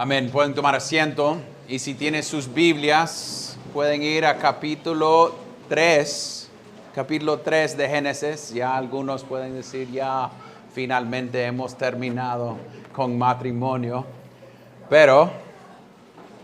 Amén. Pueden tomar asiento y si tienen sus Biblias, pueden ir a capítulo 3 de Génesis. Ya algunos pueden decir, ya finalmente hemos terminado con matrimonio, pero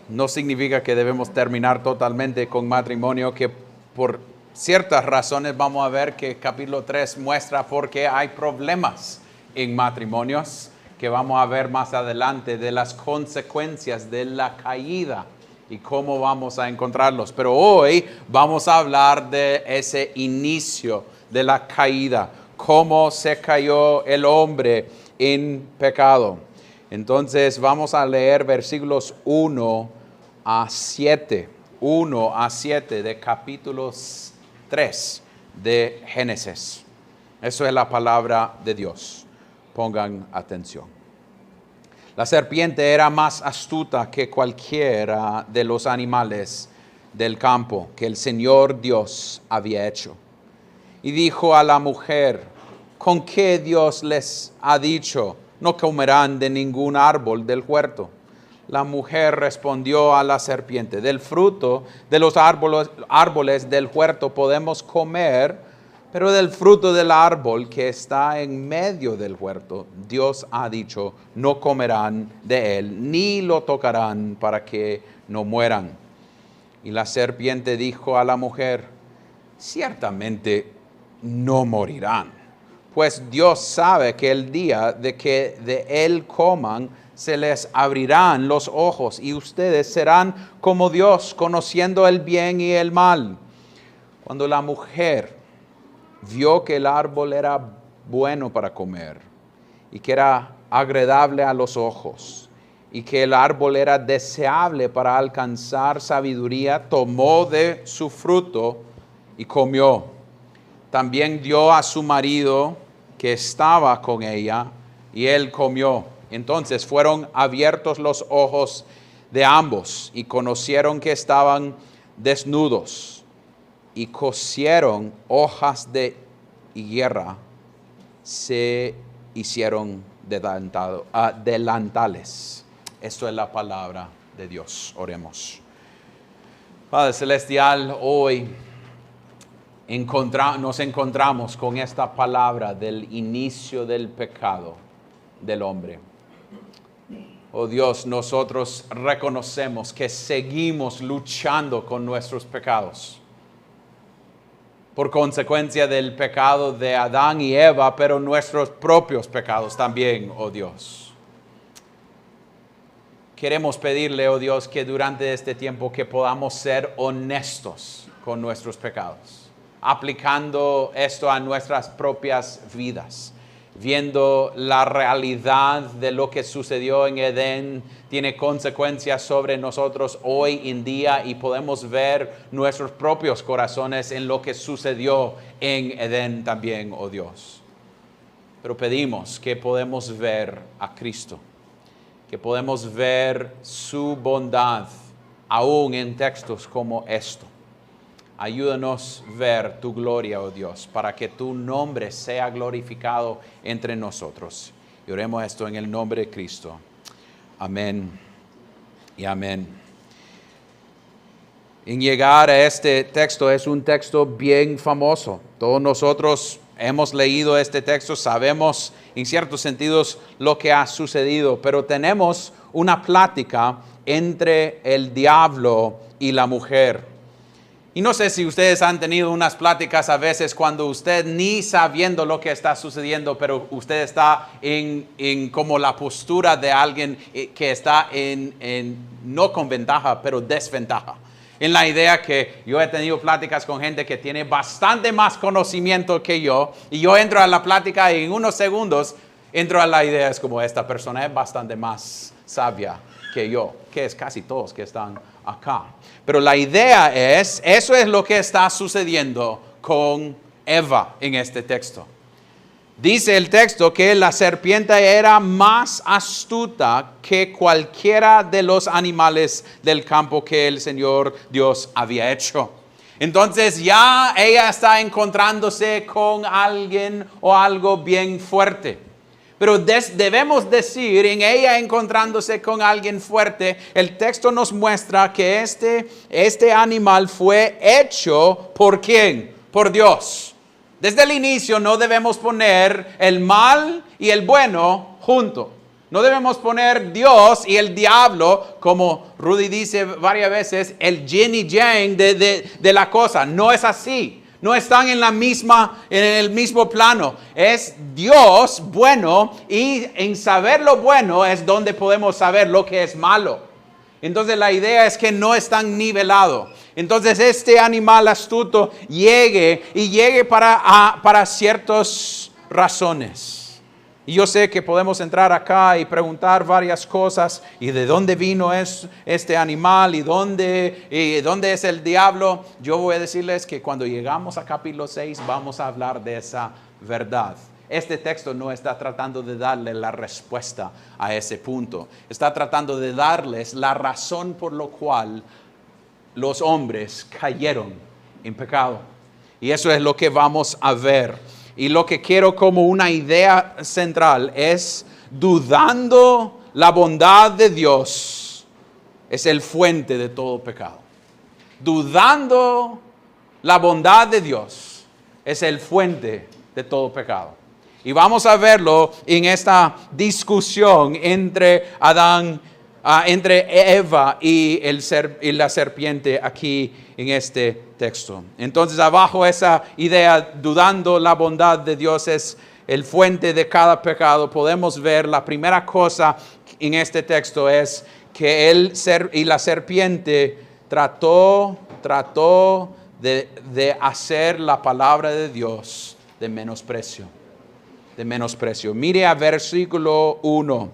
no significa que debemos terminar totalmente con matrimonio, que por ciertas razones vamos a ver que capítulo 3 muestra por qué hay problemas en matrimonios, que vamos a ver más adelante, de las consecuencias de la caída y cómo vamos a encontrarlos. Pero hoy vamos a hablar de ese inicio de la caída, cómo se cayó el hombre en pecado. Entonces vamos a leer versículos 1 a 7 de capítulo 3 de Génesis. Eso es la palabra de Dios. Pongan atención. La serpiente era más astuta que cualquiera de los animales del campo que el Señor Dios había hecho. Y dijo a la mujer, ¿con qué Dios les ha dicho? No comerán de ningún árbol del huerto. La mujer respondió a la serpiente, del fruto de los árboles del huerto podemos comer, pero del fruto del árbol que está en medio del huerto, Dios ha dicho, no comerán de él, ni lo tocarán para que no mueran. Y la serpiente dijo a la mujer, ciertamente no morirán, pues Dios sabe que el día de que de él coman, se les abrirán los ojos y ustedes serán como Dios, conociendo el bien y el mal. Cuando la mujer vio que el árbol era bueno para comer y que era agradable a los ojos y que el árbol era deseable para alcanzar sabiduría, tomó de su fruto y comió. También dio a su marido que estaba con ella y él comió. Entonces fueron abiertos los ojos de ambos y conocieron que estaban desnudos. Y cosieron hojas de higuera, se hicieron delantales. Esto es la palabra de Dios. Oremos. Padre Celestial, hoy nos encontramos con esta palabra del inicio del pecado del hombre. Oh Dios, nosotros reconocemos que seguimos luchando con nuestros pecados por consecuencia del pecado de Adán y Eva, pero nuestros propios pecados también, oh Dios. Queremos pedirle, oh Dios, que durante este tiempo que podamos ser honestos con nuestros pecados, aplicando esto a nuestras propias vidas, viendo la realidad de lo que sucedió en Edén, tiene consecuencias sobre nosotros hoy en día y podemos ver nuestros propios corazones en lo que sucedió en Edén también, oh Dios. Pero pedimos que podemos ver a Cristo, que podemos ver su bondad aún en textos como esto. Ayúdanos a ver tu gloria, oh Dios, para que tu nombre sea glorificado entre nosotros. Y oremos esto en el nombre de Cristo. Amén y amén. En llegar a este texto, es un texto bien famoso. Todos nosotros hemos leído este texto, sabemos en ciertos sentidos lo que ha sucedido, pero tenemos una plática entre el diablo y la mujer. Y no sé si ustedes han tenido unas pláticas a veces cuando usted ni sabiendo lo que está sucediendo, pero usted está en como la postura de alguien que está no con ventaja, pero desventaja. En la idea que yo he tenido pláticas con gente que tiene bastante más conocimiento que yo, y yo entro a la plática y en unos segundos entro a la idea, es como esta persona es bastante más sabia que yo, que es casi todos que están acá. Pero la idea es, eso es lo que está sucediendo con Eva en este texto. Dice el texto que la serpiente era más astuta que cualquiera de los animales del campo que el Señor Dios había hecho. Entonces ya ella está encontrándose con alguien o algo bien fuerte. Pero debemos decir, en ella encontrándose con alguien fuerte, el texto nos muestra que este animal fue hecho ¿por quién? Por Dios. Desde el inicio no debemos poner el mal y el bueno juntos. No debemos poner Dios y el diablo, como Rudy dice varias veces, el yin y yang de la cosa. No es así. No están en el mismo plano. Es Dios bueno, y en saber lo bueno es donde podemos saber lo que es malo. Entonces la idea es que no están nivelados. Entonces este animal astuto llegue para ciertas razones. Y yo sé que podemos entrar acá y preguntar varias cosas. ¿Y de dónde vino este animal? ¿Y dónde es el diablo? Yo voy a decirles que cuando llegamos a capítulo 6 vamos a hablar de esa verdad. Este texto no está tratando de darle la respuesta a ese punto. Está tratando de darles la razón por la cual los hombres cayeron en pecado. Y eso es lo que vamos a ver. Y lo que quiero como una idea central es: dudando la bondad de Dios es el fuente de todo pecado. Dudando la bondad de Dios es el fuente de todo pecado. Y vamos a verlo en esta discusión entre Eva y la serpiente aquí en este texto. Entonces, abajo esa idea, dudando la bondad de Dios es el fuente de cada pecado, podemos ver la primera cosa en este texto es que la serpiente trató de hacer la palabra de Dios de menosprecio. Mire a versículo 1.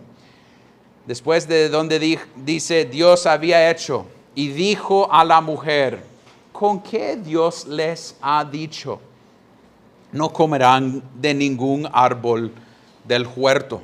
Después de donde dice, Dios había hecho y dijo a la mujer, ¿con qué Dios les ha dicho? No comerán de ningún árbol del huerto.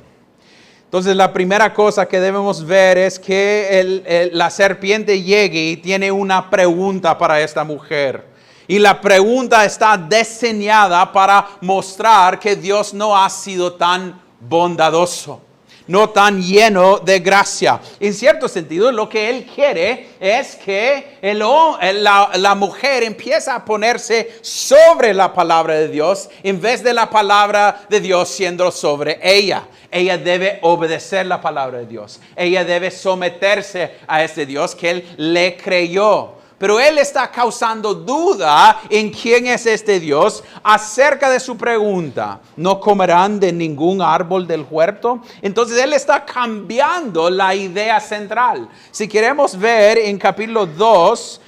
Entonces la primera cosa que debemos ver es que la serpiente llegue y tiene una pregunta para esta mujer. Y la pregunta está diseñada para mostrar que Dios no ha sido tan bondadoso, no tan lleno de gracia. En cierto sentido, lo que Él quiere es que la mujer empiece a ponerse sobre la palabra de Dios en vez de la palabra de Dios siendo sobre ella. Ella debe obedecer la palabra de Dios. Ella debe someterse a este Dios que Él le creyó. Pero Él está causando duda en quién es este Dios acerca de su pregunta. ¿No comerán de ningún árbol del huerto? Entonces Él está cambiando la idea central. Si queremos ver en capítulo 2,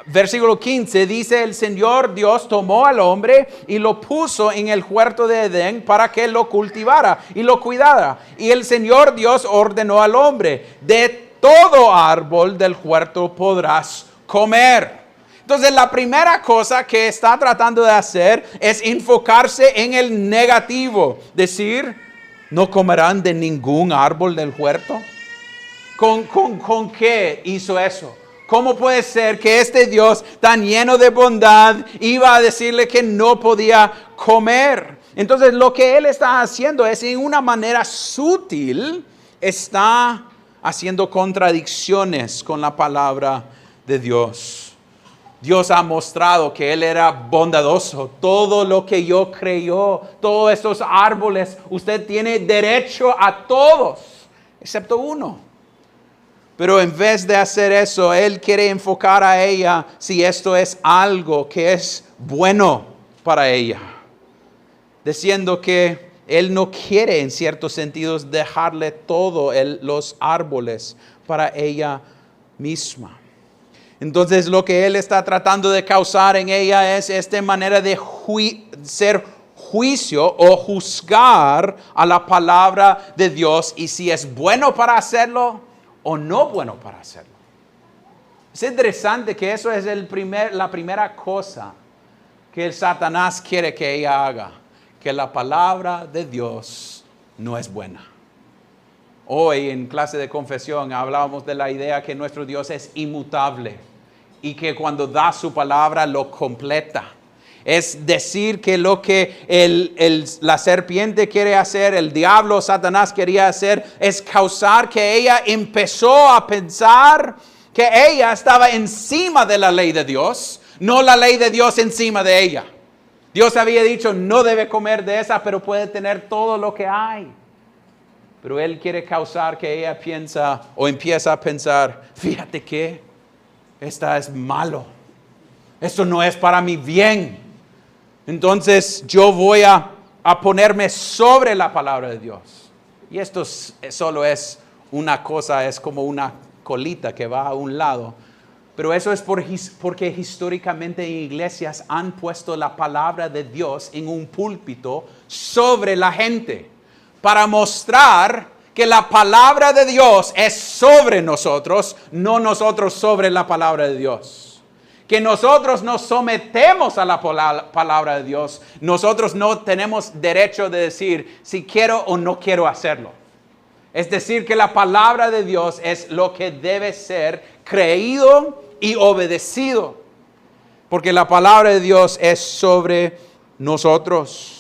versículo 15, dice: el Señor Dios tomó al hombre y lo puso en el huerto de Edén para que lo cultivara y lo cuidara. Y el Señor Dios ordenó al hombre: de todo árbol del huerto podrás comer. Entonces la primera cosa que está tratando de hacer es enfocarse en el negativo. Decir, no comerán de ningún árbol del huerto. ¿Con qué hizo eso? ¿Cómo puede ser que este Dios tan lleno de bondad iba a decirle que no podía comer? Entonces lo que Él está haciendo es, en una manera sutil, está haciendo contradicciones con la palabra de Dios. Dios ha mostrado que Él era bondadoso. Todo lo que yo creyó, todos estos árboles, usted tiene derecho a todos, excepto uno. Pero en vez de hacer eso, Él quiere enfocar a ella si esto es algo que es bueno para ella. Diciendo que Él no quiere, en ciertos sentidos, dejarle todos los árboles para ella misma. Entonces lo que Él está tratando de causar en ella es esta manera de ser juicio o juzgar a la palabra de Dios, y si es bueno para hacerlo o no bueno para hacerlo. Es interesante que eso es la primera cosa que el Satanás quiere que ella haga, que la palabra de Dios no es buena. Hoy en clase de confesión hablábamos de la idea que nuestro Dios es inmutable y que cuando da su palabra lo completa. Es decir que lo que la serpiente quiere hacer, el diablo, Satanás quería hacer, es causar que ella empezó a pensar que ella estaba encima de la ley de Dios, no la ley de Dios encima de ella. Dios había dicho, no debe comer de esa, pero puede tener todo lo que hay. Pero él quiere causar que ella piensa o empieza a pensar, fíjate que esta es malo. Esto no es para mi bien. Entonces yo voy a ponerme sobre la palabra de Dios. Y esto solo es una cosa, es como una colita que va a un lado. Pero eso es porque históricamente en iglesias han puesto la palabra de Dios en un púlpito sobre la gente, para mostrar que la palabra de Dios es sobre nosotros, no nosotros sobre la palabra de Dios. Que nosotros nos sometemos a la palabra de Dios. Nosotros no tenemos derecho de decir si quiero o no quiero hacerlo. Es decir, que la palabra de Dios es lo que debe ser creído y obedecido. Porque la palabra de Dios es sobre nosotros.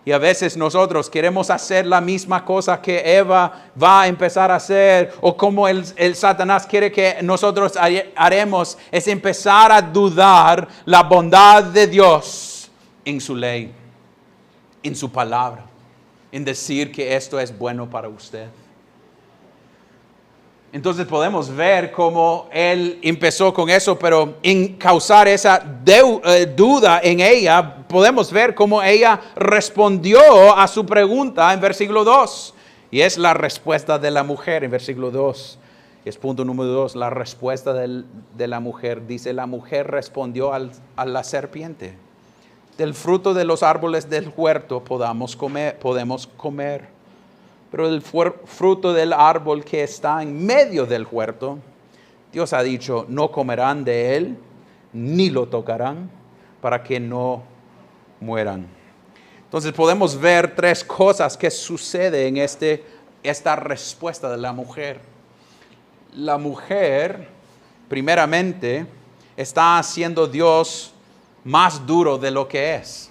Y a veces nosotros queremos hacer la misma cosa que Eva va a empezar a hacer, o como el Satanás quiere que nosotros haremos, es empezar a dudar la bondad de Dios en su ley, en su palabra, en decir que esto es bueno para usted. Entonces podemos ver cómo él empezó con eso, pero en causar esa duda en ella, podemos ver cómo ella respondió a su pregunta en versículo 2. Y es la respuesta de la mujer en versículo 2. Es punto número 2, la respuesta de la mujer. Dice, la mujer respondió a la serpiente. Del fruto de los árboles del huerto podemos comer. Pero el fruto del árbol que está en medio del huerto, Dios ha dicho, no comerán de él, ni lo tocarán, para que no mueran. Entonces podemos ver tres cosas que suceden en esta respuesta de la mujer. La mujer, primeramente, está haciendo Dios más duro de lo que es.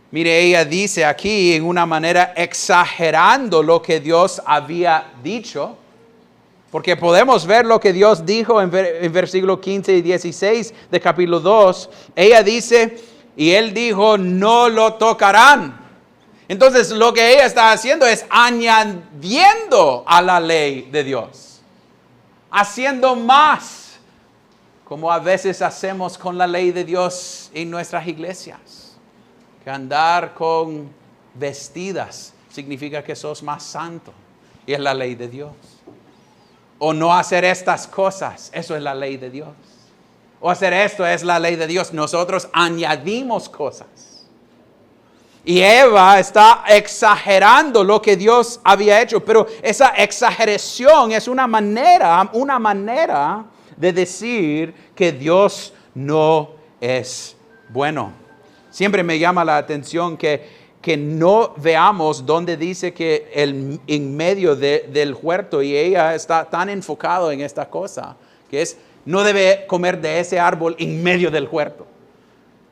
Mire, ella dice aquí en una manera exagerando lo que Dios había dicho, porque podemos ver lo que Dios dijo en versículo 15 y 16 de capítulo 2. Ella dice, y él dijo, no lo tocarán. Entonces lo que ella está haciendo es añadiendo a la ley de Dios, haciendo más, como a veces hacemos con la ley de Dios en nuestras iglesias. Que andar con vestidas significa que sos más santo, y es la ley de Dios. O no hacer estas cosas, eso es la ley de Dios. O hacer esto es la ley de Dios. Nosotros añadimos cosas. Y Eva está exagerando lo que Dios había hecho, pero esa exageración es una manera de decir que Dios no es bueno. Siempre me llama la atención que no veamos donde dice que en medio del huerto, y ella está tan enfocada en esta cosa, que es no debe comer de ese árbol en medio del huerto.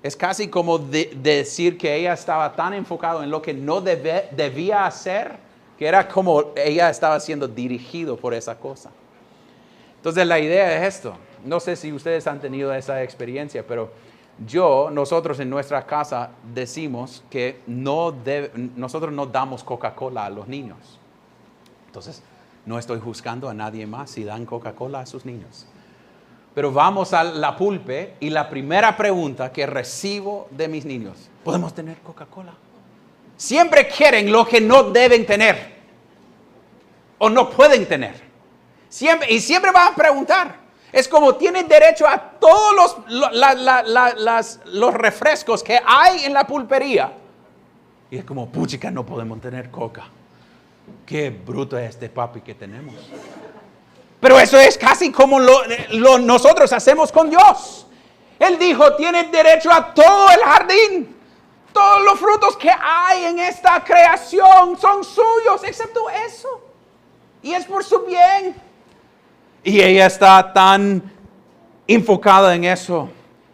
Es casi como decir que ella estaba tan enfocada en lo que no debía hacer, que era como ella estaba siendo dirigido por esa cosa. Entonces la idea es esto. No sé si ustedes han tenido esa experiencia, pero nosotros en nuestra casa decimos que nosotros no damos Coca-Cola a los niños. Entonces, no estoy juzgando a nadie más si dan Coca-Cola a sus niños. Pero vamos a la pulpe y la primera pregunta que recibo de mis niños, ¿podemos tener Coca-Cola? Siempre quieren lo que no deben tener o no pueden tener. Siempre van a preguntar. Es como tienen derecho a todos los refrescos que hay en la pulpería. Y es como, puchica, no podemos tener coca. Qué bruto es este papi que tenemos. Pero eso es casi como nosotros hacemos con Dios. Él dijo, tienes derecho a todo el jardín. Todos los frutos que hay en esta creación son suyos, excepto eso. Y es por su bien. Y ella está tan enfocada en eso.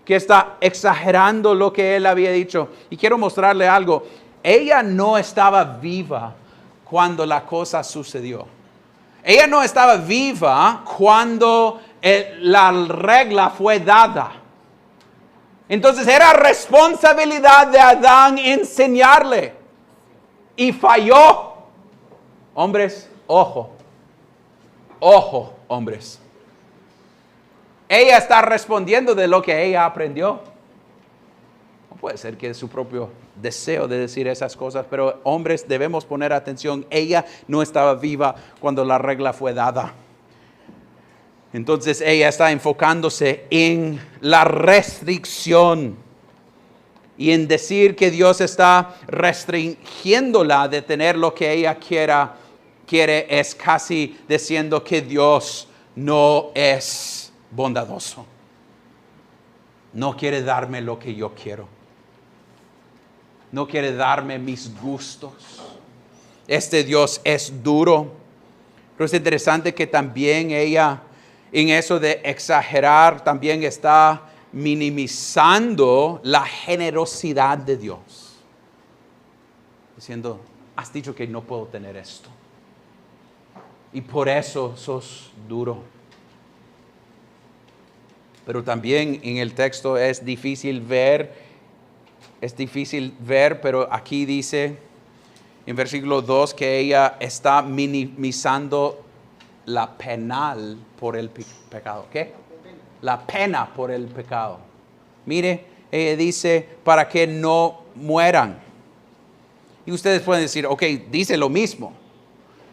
que está exagerando lo que él había dicho. Y quiero mostrarle algo. Ella no estaba viva cuando la cosa sucedió. Ella no estaba viva cuando la regla fue dada. Entonces era responsabilidad de Adán enseñarle. Y falló. Hombres, ojo. Ojo, hombres. Ella está respondiendo de lo que ella aprendió. No puede ser que es su propio deseo de decir esas cosas, pero hombres debemos poner atención. Ella no estaba viva cuando la regla fue dada. Entonces ella está enfocándose en la restricción y en decir que Dios está restringiéndola de tener lo que ella quiere es casi diciendo que Dios no es bondadoso. No quiere darme lo que yo quiero. No quiere darme mis gustos. Este Dios es duro. Pero es interesante que también ella, en eso de exagerar, también está minimizando la generosidad de Dios. Diciendo, has dicho que no puedo tener esto. Y por eso sos duro. Pero también en el texto es difícil ver, pero aquí dice en versículo 2 que ella está minimizando la penal por el pecado. ¿Qué? La pena por el pecado. Mire, ella dice, para que no mueran. Y ustedes pueden decir, ok, dice lo mismo.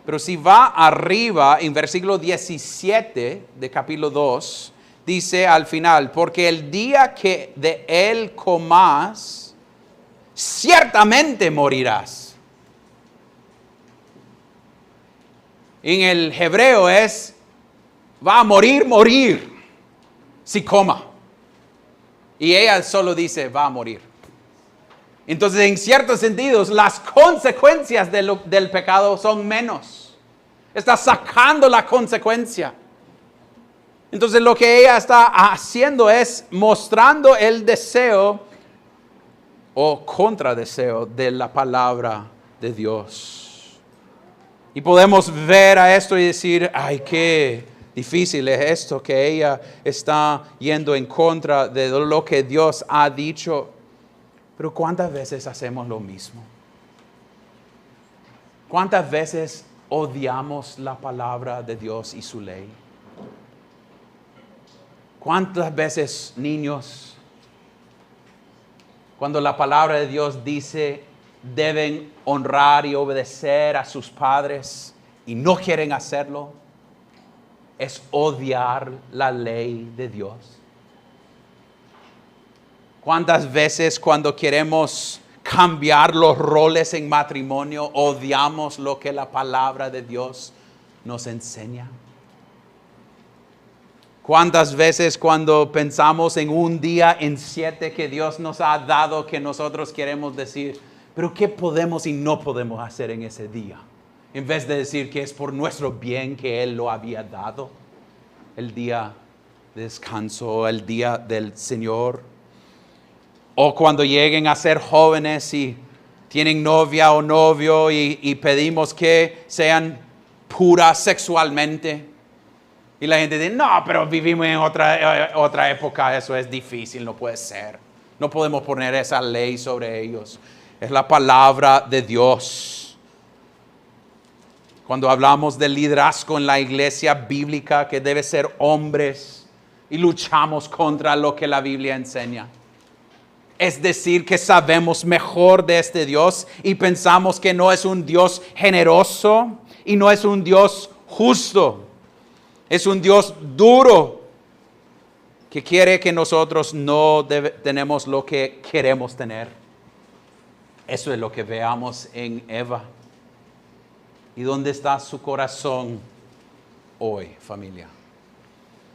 Pero si va arriba, en versículo 17 de capítulo 2, dice al final, porque el día que de él comas, ciertamente morirás. En el hebreo es, va a morir, si coma. Y ella solo dice, va a morir. Entonces, en ciertos sentidos, las consecuencias del pecado son menos. Está sacando la consecuencia. Entonces, lo que ella está haciendo es mostrando el deseo o contradeseo de la palabra de Dios. Y podemos ver a esto y decir, ay, qué difícil es esto, que ella está yendo en contra de lo que Dios ha dicho. Pero ¿cuántas veces hacemos lo mismo? ¿Cuántas veces odiamos la palabra de Dios y su ley? ¿Cuántas veces, niños, cuando la palabra de Dios dice deben honrar y obedecer a sus padres y no quieren hacerlo? Es odiar la ley de Dios. ¿Cuántas veces cuando queremos cambiar los roles en matrimonio odiamos lo que la palabra de Dios nos enseña? ¿Cuántas veces cuando pensamos en un día en 7 que Dios nos ha dado, que nosotros queremos decir, pero qué podemos y no podemos hacer en ese día? En vez de decir que es por nuestro bien que Él lo había dado. El día de descanso, el día del Señor. O cuando lleguen a ser jóvenes y tienen novia o novio y pedimos que sean puras sexualmente. Y la gente dice, no, pero vivimos en otra época, eso es difícil, no puede ser. No podemos poner esa ley sobre ellos. Es la palabra de Dios. Cuando hablamos de liderazgo en la iglesia bíblica, que debe ser hombres, y luchamos contra lo que la Biblia enseña. Es decir, que sabemos mejor de este Dios y pensamos que no es un Dios generoso y no es un Dios justo. Es un Dios duro que quiere que nosotros no tenemos lo que queremos tener. Eso es lo que veamos en Eva. ¿Y dónde está su corazón hoy, familia?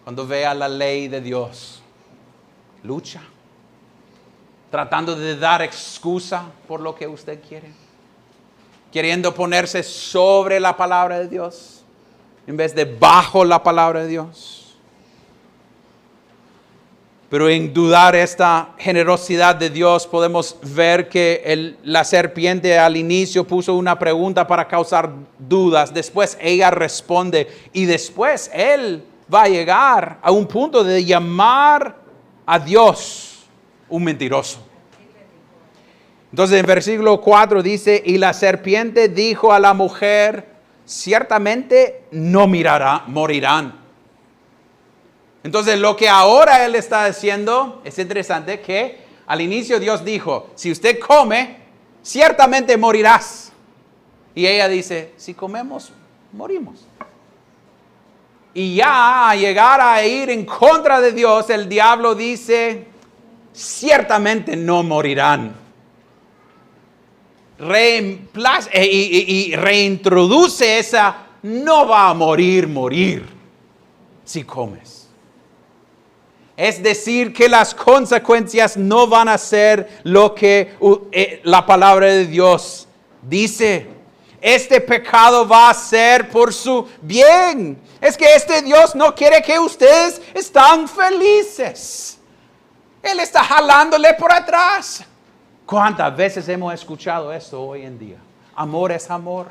Cuando vea la ley de Dios, lucha. Tratando de dar excusa por lo que usted quiere. Queriendo ponerse sobre la palabra de Dios en vez de bajo la palabra de Dios. Pero en dudar esta generosidad de Dios podemos ver que la serpiente al inicio puso una pregunta para causar dudas. Después ella responde y después él va a llegar a un punto de llamar a Dios un mentiroso. Entonces en versículo 4 dice, y la serpiente dijo a la mujer, ciertamente no morirán. Entonces lo que ahora él está diciendo es interesante, que al inicio Dios dijo, si usted come, ciertamente morirás. Y ella dice, si comemos, morimos. Y ya a llegar a ir en contra de Dios, el diablo dice, ciertamente no morirán. Y reintroduce esa, no va a morir si comes. Es decir, que las consecuencias no van a ser lo que la palabra de Dios dice. Este pecado va a ser por su bien. Es que este Dios no quiere que ustedes estén felices. Él está jalándole por atrás. ¿Cuántas veces hemos escuchado esto hoy en día? Amor es amor.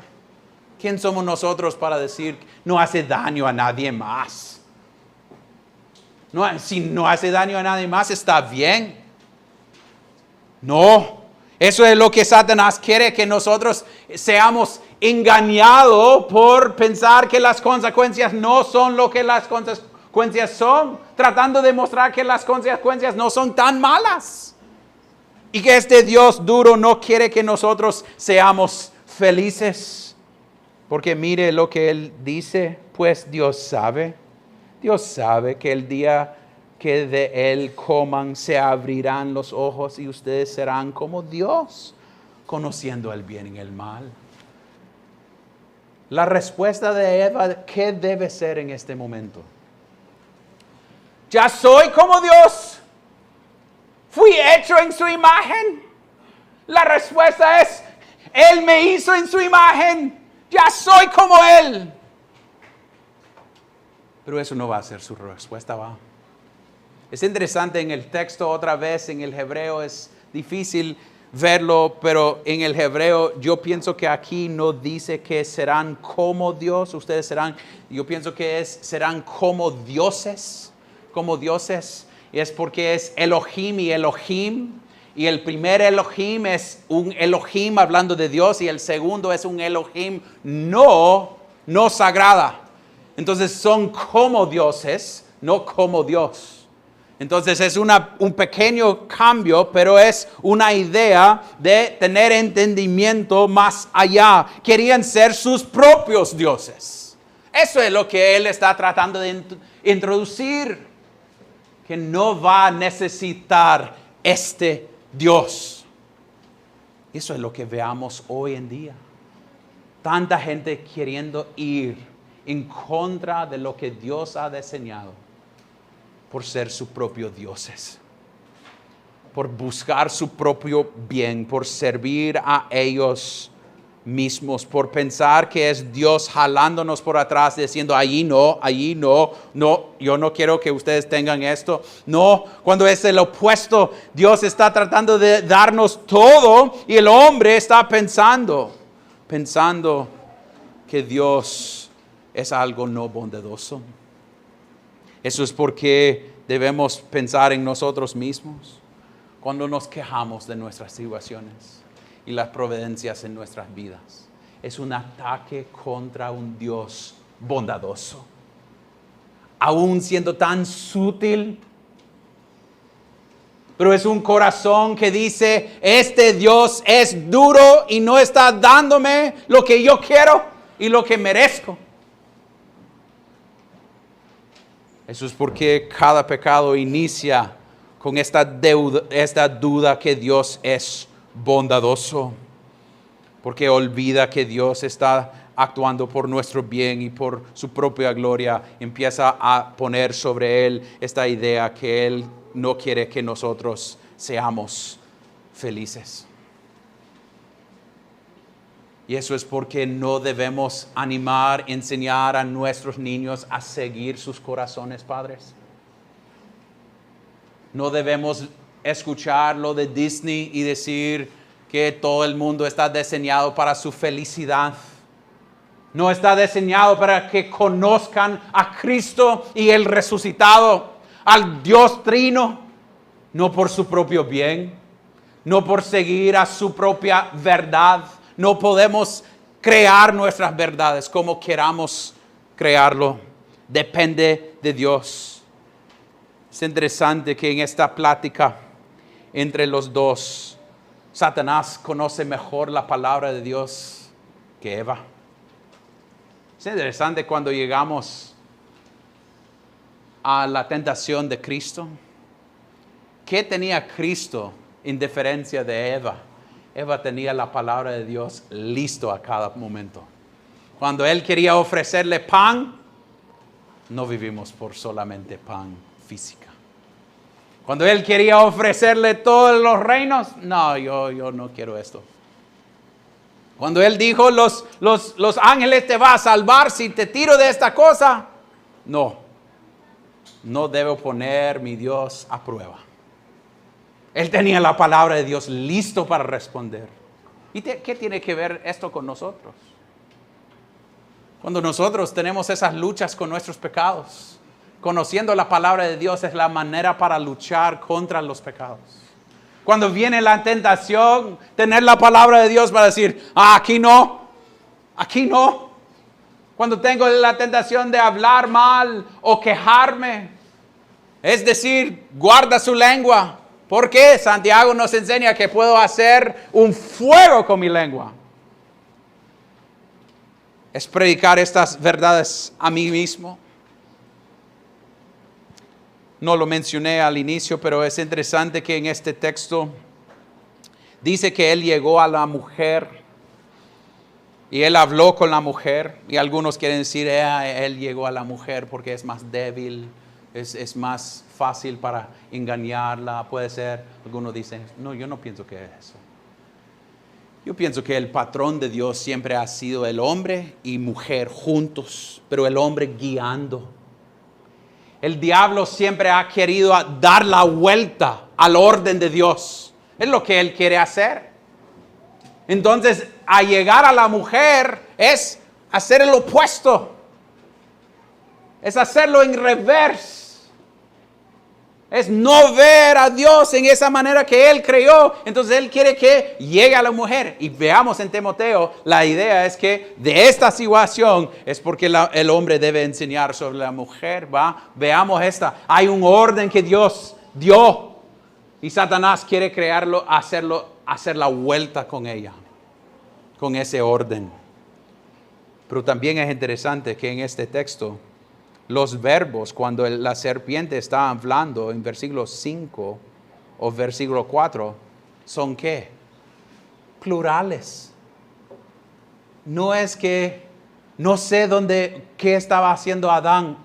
¿Quién somos nosotros para decir no hace daño a nadie más? No, si no hace daño a nadie más, está bien. No, eso es lo que Satanás quiere, que nosotros seamos engañados por pensar que las consecuencias no son lo que las consecuencias son, tratando de mostrar que las consecuencias no son tan malas. Y que este Dios duro no quiere que nosotros seamos felices. Porque mire lo que Él dice, pues Dios sabe que el día que de Él coman se abrirán los ojos y ustedes serán como Dios, conociendo el bien y el mal. La respuesta de Eva, ¿qué debe ser en este momento? Ya soy como Dios. Fui hecho en su imagen. La respuesta es, Él me hizo en su imagen. Ya soy como Él. Pero eso no va a ser su respuesta, ¿va? Es interesante en el texto otra vez, en el hebreo es difícil verlo, pero en el hebreo yo pienso que aquí no dice que serán como Dios, ustedes serán, yo pienso que serán como dioses, y es porque es Elohim y Elohim, y el primer Elohim es un Elohim hablando de Dios, y el segundo es un Elohim no sagrada. Entonces son como dioses, no como Dios. Entonces es un pequeño cambio, pero es una idea de tener entendimiento más allá. Querían ser sus propios dioses. Eso es lo que Él está tratando de introducir. Que no va a necesitar este Dios. Eso es lo que veamos hoy en día. Tanta gente queriendo ir en contra de lo que Dios ha diseñado por ser sus propios dioses, por buscar su propio bien, por servir a ellos mismos, por pensar que es Dios jalándonos por atrás, diciendo allí no, yo no quiero que ustedes tengan esto. No, cuando es el opuesto, Dios está tratando de darnos todo y el hombre está pensando que Dios es algo no bondadoso. Eso es porque debemos pensar en nosotros mismos cuando nos quejamos de nuestras situaciones y las providencias en nuestras vidas. Es un ataque contra un Dios bondadoso. Aún siendo tan sutil, pero es un corazón que dice, este Dios es duro y no está dándome lo que yo quiero y lo que merezco. Eso es porque cada pecado inicia con esta duda que Dios es bondadoso. Porque olvida que Dios está actuando por nuestro bien y por su propia gloria. Empieza a poner sobre Él esta idea que Él no quiere que nosotros seamos felices. Y eso es porque no debemos enseñar a nuestros niños a seguir sus corazones, padres. No debemos escuchar lo de Disney y decir que todo el mundo está diseñado para su felicidad. No está diseñado para que conozcan a Cristo y el resucitado, al Dios Trino, no por su propio bien, no por seguir a su propia verdad. No podemos crear nuestras verdades como queramos crearlo. Depende de Dios. Es interesante que en esta plática entre los dos, Satanás conoce mejor la palabra de Dios que Eva. Es interesante cuando llegamos a la tentación de Cristo. ¿Qué tenía Cristo en diferencia de Eva? Eva tenía la palabra de Dios listo a cada momento. Cuando él quería ofrecerle pan, no vivimos por solamente pan física. Cuando él quería ofrecerle todos los reinos, no, yo no quiero esto. Cuando él dijo, los ángeles te van a salvar si te tiro de esta cosa, no debo poner mi Dios a prueba. Él tenía la palabra de Dios listo para responder. ¿Y qué tiene que ver esto con nosotros? Cuando nosotros tenemos esas luchas con nuestros pecados, conociendo la palabra de Dios es la manera para luchar contra los pecados. Cuando viene la tentación, tener la palabra de Dios para decir, aquí no. Cuando tengo la tentación de hablar mal o quejarme, es decir, guarda su lengua. ¿Por qué? Santiago nos enseña que puedo hacer un fuego con mi lengua. Es predicar estas verdades a mí mismo. No lo mencioné al inicio, pero es interesante que en este texto dice que él llegó a la mujer y él habló con la mujer. Y algunos quieren decir, él llegó a la mujer porque es más débil, es más fácil para engañarla, puede ser. Algunos dicen, no, yo no pienso que es eso. Yo pienso que el patrón de Dios siempre ha sido el hombre y mujer juntos, pero el hombre guiando. El diablo siempre ha querido dar la vuelta al orden de Dios. Es lo que él quiere hacer. Entonces, a llegar a la mujer es hacer el opuesto. Es hacerlo en reversa. Es no ver a Dios en esa manera que él creó. Entonces él quiere que llegue a la mujer. Y veamos en Timoteo, la idea es que de esta situación es porque el hombre debe enseñar sobre la mujer. Veamos esta. Hay un orden que Dios dio. Y Satanás quiere crearlo, hacer la vuelta con ella. Con ese orden. Pero también es interesante que en este texto, los verbos, cuando la serpiente está hablando en versículo 5 o versículo 4, ¿son qué? Plurales. No es que, no sé qué estaba haciendo Adán.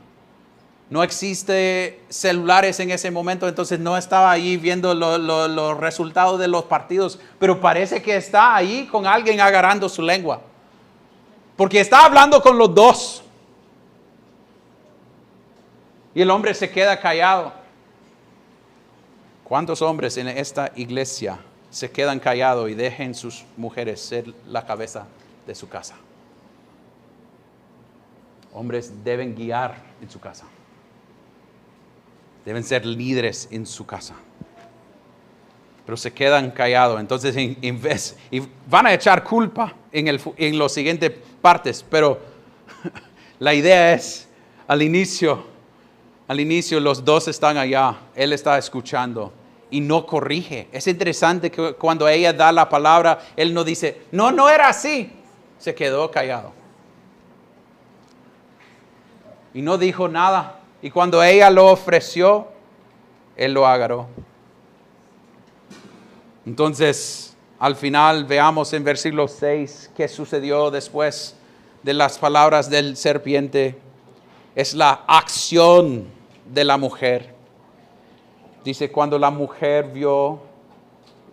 No existe celulares en ese momento, entonces no estaba ahí viendo los resultados de los partidos, pero parece que está ahí con alguien agarrando su lengua. Porque está hablando con los dos. Y el hombre se queda callado. ¿Cuántos hombres en esta iglesia se quedan callados y dejan sus mujeres ser la cabeza de su casa? Hombres deben guiar en su casa. Deben ser líderes en su casa. Pero se quedan callados. Entonces, y van a echar culpa en las siguientes partes. Pero la idea es, al inicio los dos están allá, él está escuchando y no corrige. Es interesante que cuando ella da la palabra, él no dice, no era así. Se quedó callado. Y no dijo nada. Y cuando ella lo ofreció, él lo agarró. Entonces, al final veamos en versículo 6 qué sucedió después de las palabras del serpiente. Es la acción de la mujer. Dice, cuando la mujer vio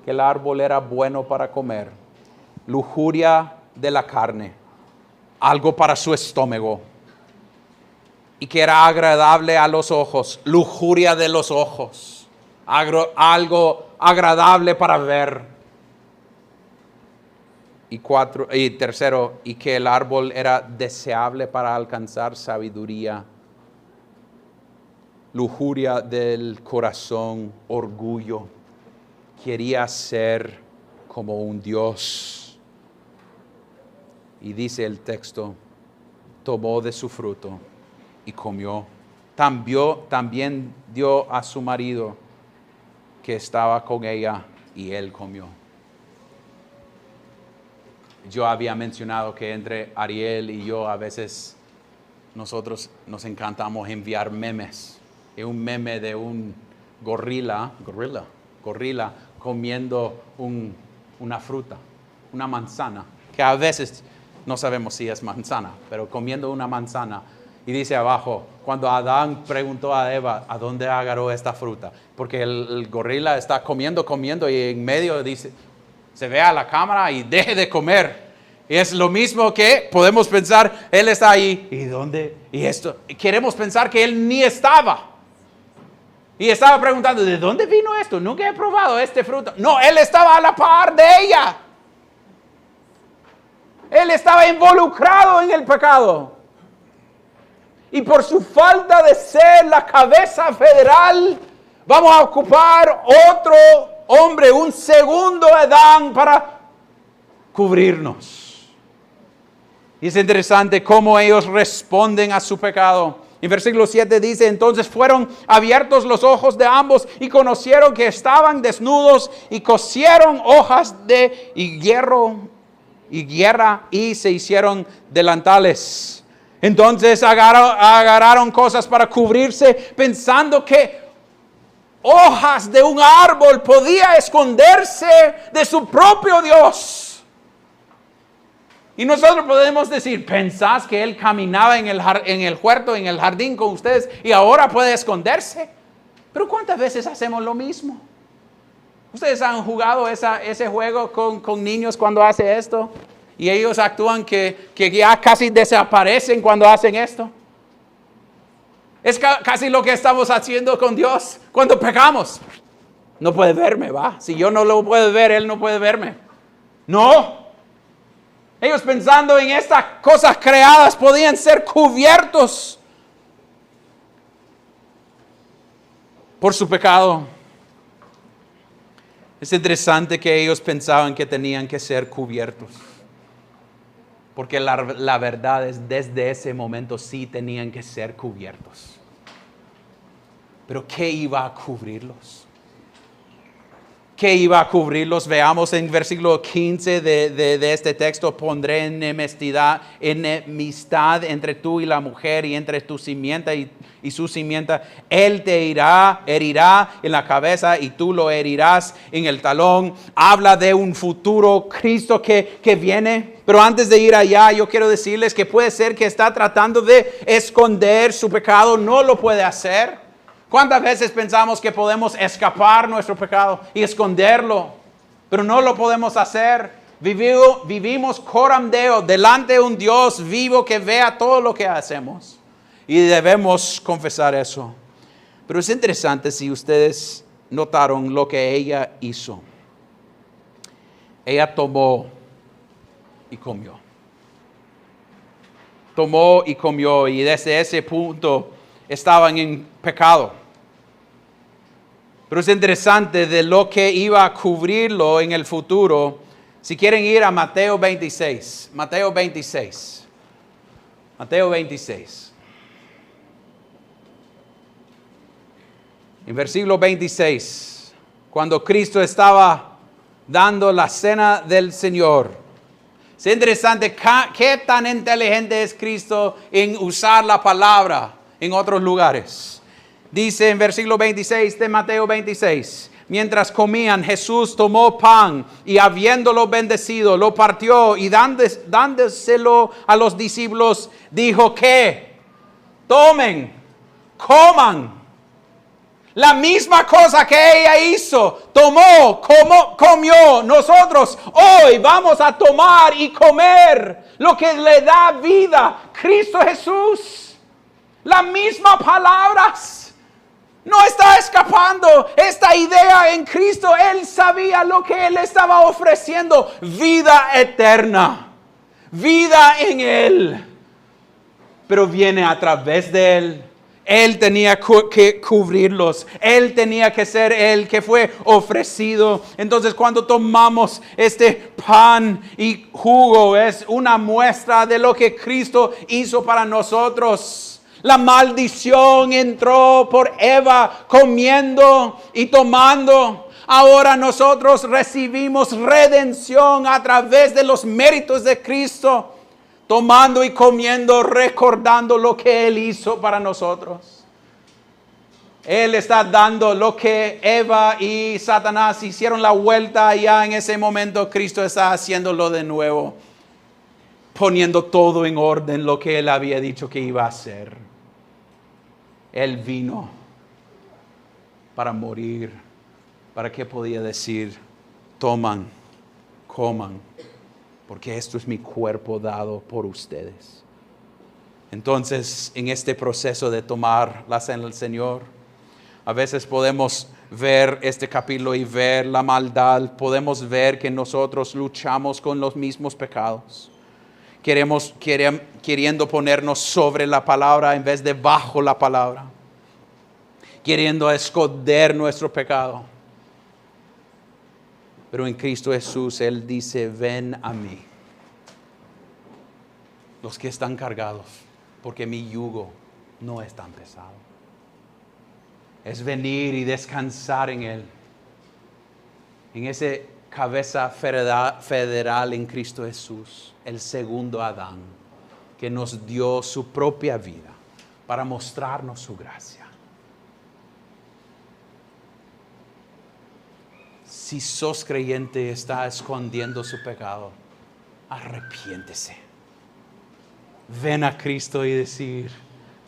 que el árbol era bueno para comer, lujuria de la carne, algo para su estómago, y que era agradable a los ojos, lujuria de los ojos. algo agradable para ver. Y tercero, y que el árbol era deseable para alcanzar sabiduría, lujuria del corazón, orgullo. Quería ser como un Dios. Y dice el texto, tomó de su fruto y comió. También dio a su marido que estaba con ella y él comió. Yo había mencionado que entre Ariel y yo a veces nosotros nos encantamos enviar memes. Y un meme de un gorila comiendo una fruta, una manzana, que a veces no sabemos si es manzana, pero comiendo una manzana. Y dice abajo, cuando Adán preguntó a Eva, ¿a dónde agarró esta fruta? Porque el gorila está comiendo y en medio dice, se ve a la cámara y deje de comer. Y es lo mismo que podemos pensar, él está ahí, ¿y dónde? Y esto, queremos pensar que él ni estaba. Y estaba preguntando, ¿de dónde vino esto? Nunca he probado este fruto. No, él estaba a la par de ella. Él estaba involucrado en el pecado. Y por su falta de ser la cabeza federal, vamos a ocupar otro hombre, un segundo Adán para cubrirnos. Y es interesante cómo ellos responden a su pecado. En versículo 7 dice, entonces fueron abiertos los ojos de ambos y conocieron que estaban desnudos y cosieron hojas de higuera y se hicieron delantales. Entonces agarraron cosas para cubrirse pensando que hojas de un árbol podía esconderse de su propio Dios. Y nosotros podemos decir, ¿pensás que él caminaba en el huerto, en el jardín con ustedes y ahora puede esconderse? Pero ¿cuántas veces hacemos lo mismo? ¿Ustedes han jugado ese juego con niños cuando hace esto? Y ellos actúan que ya casi desaparecen cuando hacen esto. Es casi lo que estamos haciendo con Dios cuando pecamos. No puede verme, ¿va? Si yo no lo puedo ver, Él no puede verme. No. Ellos pensando en estas cosas creadas podían ser cubiertos por su pecado. Es interesante que ellos pensaban que tenían que ser cubiertos. Porque la verdad es, desde ese momento sí tenían que ser cubiertos. Pero ¿qué iba a cubrirlos? ¿Qué iba a cubrirlos? Veamos en versículo 15 de este texto. Pondré enemistad entre tú y la mujer y entre tu simiente y su simiente. Él te herirá en la cabeza y tú lo herirás en el talón. Habla de un futuro Cristo que viene. Pero antes de ir allá, yo quiero decirles que puede ser que está tratando de esconder su pecado. No lo puede hacer. ¿Cuántas veces pensamos que podemos escapar nuestro pecado y esconderlo? Pero no lo podemos hacer. Vivimos coram Deo, delante de un Dios vivo que vea todo lo que hacemos. Y debemos confesar eso. Pero es interesante si ustedes notaron lo que ella hizo. Ella tomó y comió. Tomó y comió, y desde ese punto estaban en pecado. Pero es interesante de lo que iba a cubrirlo en el futuro. Si quieren ir a Mateo 26. Mateo 26. Mateo 26. En versículo 26. Cuando Cristo estaba dando la cena del Señor. Es interesante qué tan inteligente es Cristo en usar la palabra en otros lugares. Dice en versículo 26 de Mateo 26, mientras comían, Jesús tomó pan y habiéndolo bendecido, lo partió y dándoselo a los discípulos, dijo que tomen, coman. La misma cosa que ella hizo, tomó, comió. Nosotros hoy vamos a tomar y comer lo que le da vida, Cristo Jesús. Las mismas palabras. No está escapando esta idea en Cristo. Él sabía lo que Él estaba ofreciendo. Vida eterna. Vida en Él. Pero viene a través de Él. Él tenía que cubrirlos. Él tenía que ser el que fue ofrecido. Entonces cuando tomamos este pan y jugo, es una muestra de lo que Cristo hizo para nosotros. La maldición entró por Eva comiendo y tomando. Ahora nosotros recibimos redención a través de los méritos de Cristo. Tomando y comiendo, recordando lo que Él hizo para nosotros. Él está dando lo que Eva y Satanás hicieron la vuelta. Ya en ese momento Cristo está haciéndolo de nuevo. Poniendo todo en orden lo que Él había dicho que iba a hacer. Él vino para morir. ¿Para qué podía decir? Toman, coman. Porque esto es mi cuerpo dado por ustedes. Entonces, en este proceso de tomar la cena del Señor, a veces podemos ver este capítulo y ver la maldad. Podemos ver que nosotros luchamos con los mismos pecados. Queriendo ponernos sobre la palabra en vez de bajo la palabra. Queriendo esconder nuestro pecado. Pero en Cristo Jesús, Él dice, ven a mí. Los que están cargados, porque mi yugo no es tan pesado. Es venir y descansar en Él. En ese cabeza federal en Cristo Jesús, el segundo Adán, que nos dio su propia vida para mostrarnos su gracia. Si sos creyente y está escondiendo su pecado, arrepiéntese. Ven a Cristo y decir,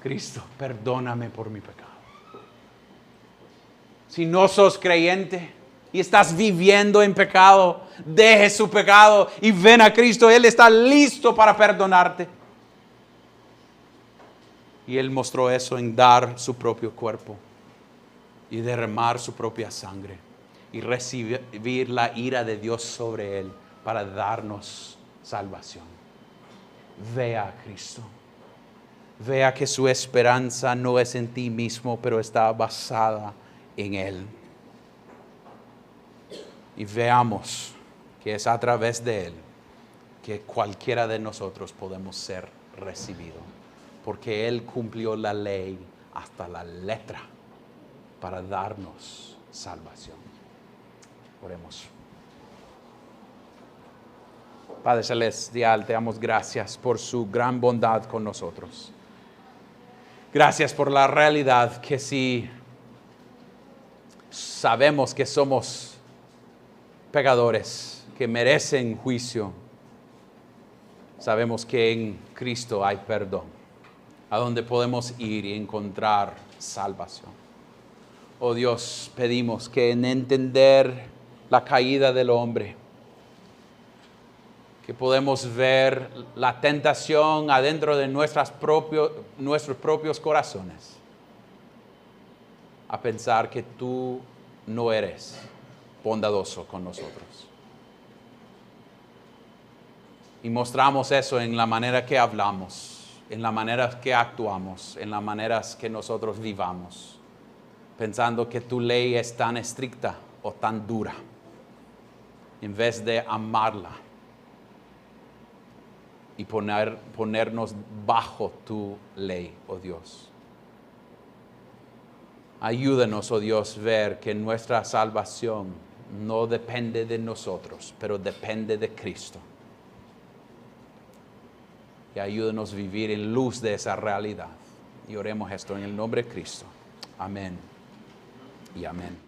Cristo, perdóname por mi pecado. Si no sos creyente y estás viviendo en pecado, deje su pecado y ven a Cristo. Él está listo para perdonarte. Y Él mostró eso en dar su propio cuerpo y derramar su propia sangre. Y recibir la ira de Dios sobre Él para darnos salvación. Vea a Cristo. Vea que su esperanza no es en ti mismo, pero está basada en Él. Y veamos que es a través de Él que cualquiera de nosotros podemos ser recibidos. Porque Él cumplió la ley hasta la letra para darnos salvación. Oremos. Padre Celestial, te damos gracias por su gran bondad con nosotros. Gracias por la realidad que si sabemos que somos pecadores, que merecen juicio, sabemos que en Cristo hay perdón, a donde podemos ir y encontrar salvación. Oh Dios, pedimos que en entender la caída del hombre, que podemos ver la tentación adentro de nuestros propios corazones, a pensar que tú no eres bondadoso con nosotros. Y mostramos eso en la manera que hablamos, en la manera que actuamos, en las maneras que nosotros vivamos, pensando que tu ley es tan estricta o tan dura, en vez de amarla y ponernos bajo tu ley, oh Dios. Ayúdanos, oh Dios, ver que nuestra salvación no depende de nosotros, pero depende de Cristo. Y ayúdanos a vivir en luz de esa realidad. Y oremos esto en el nombre de Cristo. Amén y amén.